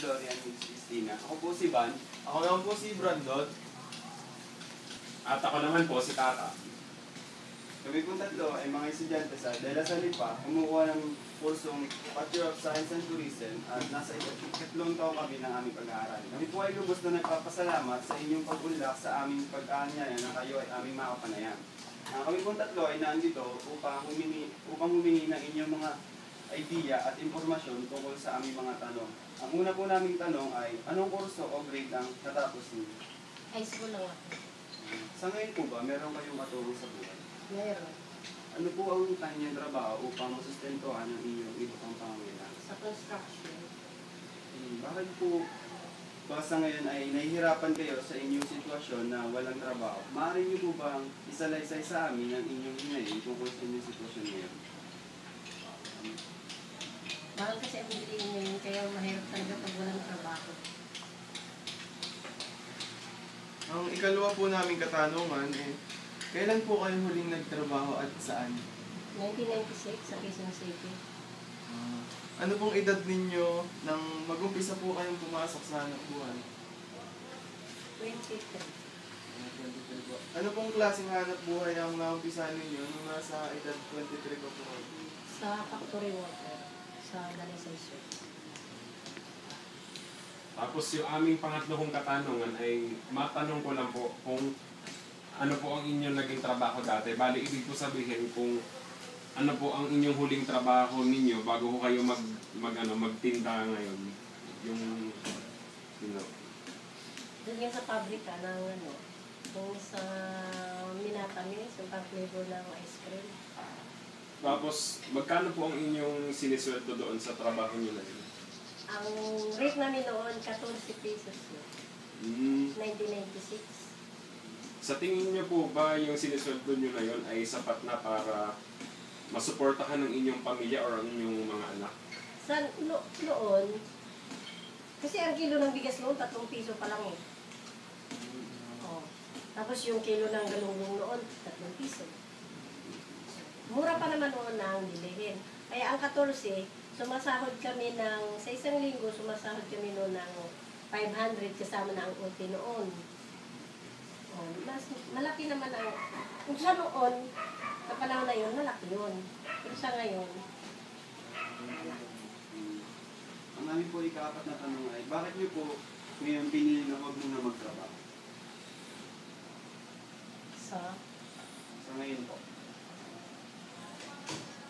Lorian Miss Christina. Ako po si Van. Ako naman po si Brandon. At ako naman po si Tata. Kami pong tatlo ay mga estudyante sa De La Salle pa, kumukuha ng kursong Bachelor of Science and Tourism at nasa ikatlong taon kami ng aming pag-aaral. Kami po ay lubos na nagpapasalamat sa inyong pag-unlak sa aming pag-aanyaya na kayo ay aming makapanayan. Kami pong tatlo ay nandito upang humingi ng inyong mga idea at impormasyon tungkol sa aming mga tanong. Ang una po naming tanong ay, anong kurso o grade ang natapos niyo? High school lang ako. Sa ngayon po ba, meron kayong matulong sa buhay? Meron. Ano po ang kanyang trabaho upang masustentuhan ang inyong iba pang pangangailangan? Sa construction. Bakit po ba sa ngayon ay nahihirapan kayo sa inyong sitwasyon na walang trabaho? Maaari niyo po bang isalaysay sa amin ang inyong hinayin tungkol sa inyong sitwasyon ngayon? Mahal kasi ang bilihin ngayon, kaya mahirap talaga pag walang trabaho. Ang ikalawa po naming katanungan kailan po kayo huling nagtrabaho at saan? 1996 sa Quezon City. Ano pong edad ninyo nang mag-umpisa po kayong pumasok sa hanap buhay? 23. Ano pong klaseng hanap buhay ang naumpisahan ninyo nung nasa edad 23 pa po? Sa factory worker. Sa Dalisay Sur. Tapos yung aming pangatlong katanungan ay matanong ko lang po kung ano po ang inyong naging trabaho dati. Bali, ibig ko sabihin kung ano po ang inyong huling trabaho ninyo bago ko kayo magtinda ngayon. Yung, Doon yan sa pabrika ng kung sa Minatamis, yung pang-flavor ng ice cream. Tapos, magkano po ang inyong sinisweldo doon sa trabaho nyo na yun? Ang rate namin noon, 14 pesos yun. 1996. Sa tingin nyo po ba yung sinisweldo nyo na yun ay sapat na para masuportahan ng inyong pamilya o ang inyong mga anak? Sa noon, kasi ang kilo ng bigas noon, 3 piso pa lang eh. Oh. Tapos yung kilo ng galunggong noon, 3 piso. Mura pa naman noon na ang bilihin. Kaya ang 14, sumasahod kami sa isang linggo, sumasahod kami noon ng 500 kasama na ang OT noon. Oh, mas malaki naman kung sa noon, sa panahon na yun, malaki yun. Pero sa ngayon, Ang namin po ikaapat na tanong ay, bakit niyo po ngayon pinili na huwag muna magtrabaho? Sa ngayon po.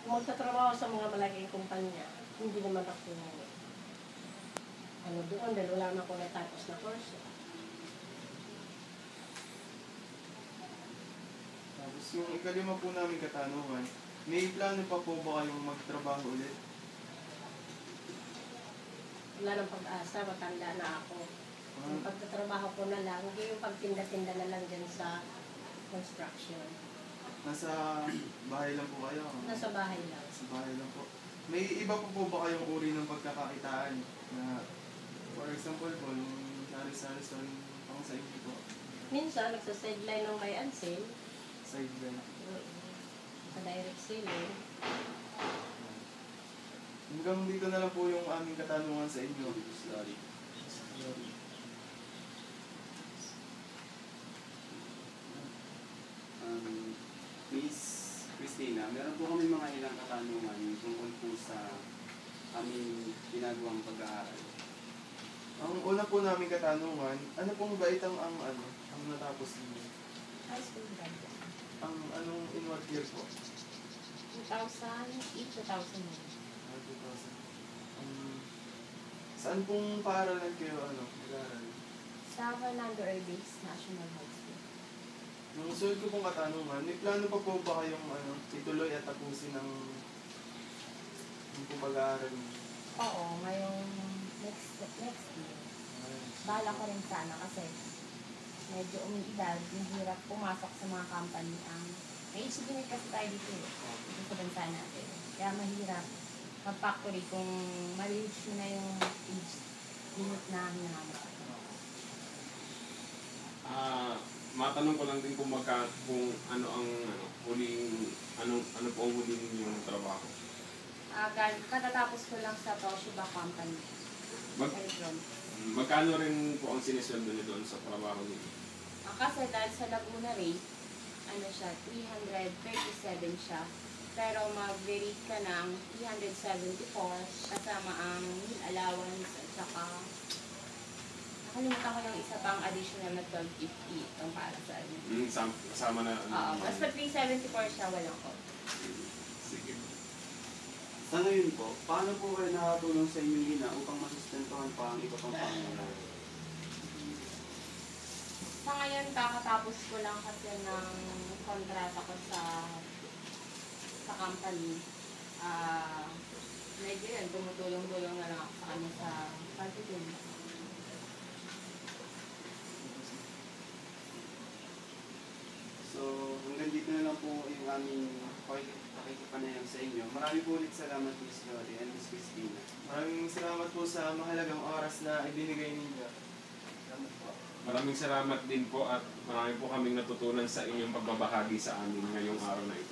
kung magtatrabaho sa mga malaking kumpanya, hindi naman ako doon dahil wala na ako natapos na course. Tapos yung ikalima po namin katanungan, may plano pa po ba kayong magtrabaho ulit? Wala nang pag-asa, matanda na ako. Yung pagtatrabaho ko na lang, hindi yung pagtinda-tinda na lang dyan sa construction. Nasa bahay lang po kayo? Nasa bahay lang. Sa bahay lang po. May iba po ba kayong uri ng pagkakakitaan na, for example po, yung sari-sari pang sa inyo po? Minsan, nagsa-sideline ng may unsale. Sideline. Sa direct selling. Hanggang dito na lang po yung aming katanungan sa inyo. Sorry. Miss Christina, meron po kami mga ilang katanungan tungkol po sa aming ginagawang pag-aaral. Ang una po namin katanungan, ano pong baitang ang natapos niyo? High school graduate. Ang anong in what year po? 2008, 2009. 2000. Saan pong paaralan kayo nag-aaral? Sa Fernando Urbis National High School. Nung sunod ko pong katanungan, may plano pa po ba kayong ituloy at tapusin ng pag-aaral niyo? Oo, ngayong next year. Bala ko rin sana kasi medyo umiidad, yung hirap pumasok sa mga company. May age limit kasi tayo dito sa bansa natin. Kaya mahirap mag-factory kung ma-reach na yung age limit na hinahanap. Matanong ko lang din kung ano po ang huling yung trabaho. Katatapos ko lang sa Toshiba Company. Mag, sa Luzon. magkano rin po ang sinisweldo niyo doon sa trabaho niyo? Kasi dahil sa Laguna rate, ano siya, 337 siya. Pero mag-rate ka ng 374 kasama ang meal allowance at saka nakalimutan ko yung isa pang additional na 1250 itong para sa ano. Kasama na Oo, basta 374 siya, walang ko. Sige. Sa ngayon po, paano po kayo nakatulong sa inyong ina upang masustentuhan pa ang iba pang pangangailangan? Sa ngayon, kakatapos ko lang kasi ng kontrata ko sa company. Medyo yun, tumutulong-tulong na lang ako sa kanya sa pagtitin. So, hanggang dito na lang po yung aming pakikipanayam sa inyo. Marami po ulit salamat, Miss Lori and Miss Christina. Maraming salamat po sa mahalagang oras na ibinigay ninyo. Salamat po. Maraming salamat din po at marami po kaming natutunan sa inyong pagbabahagi sa amin ngayong araw na ito.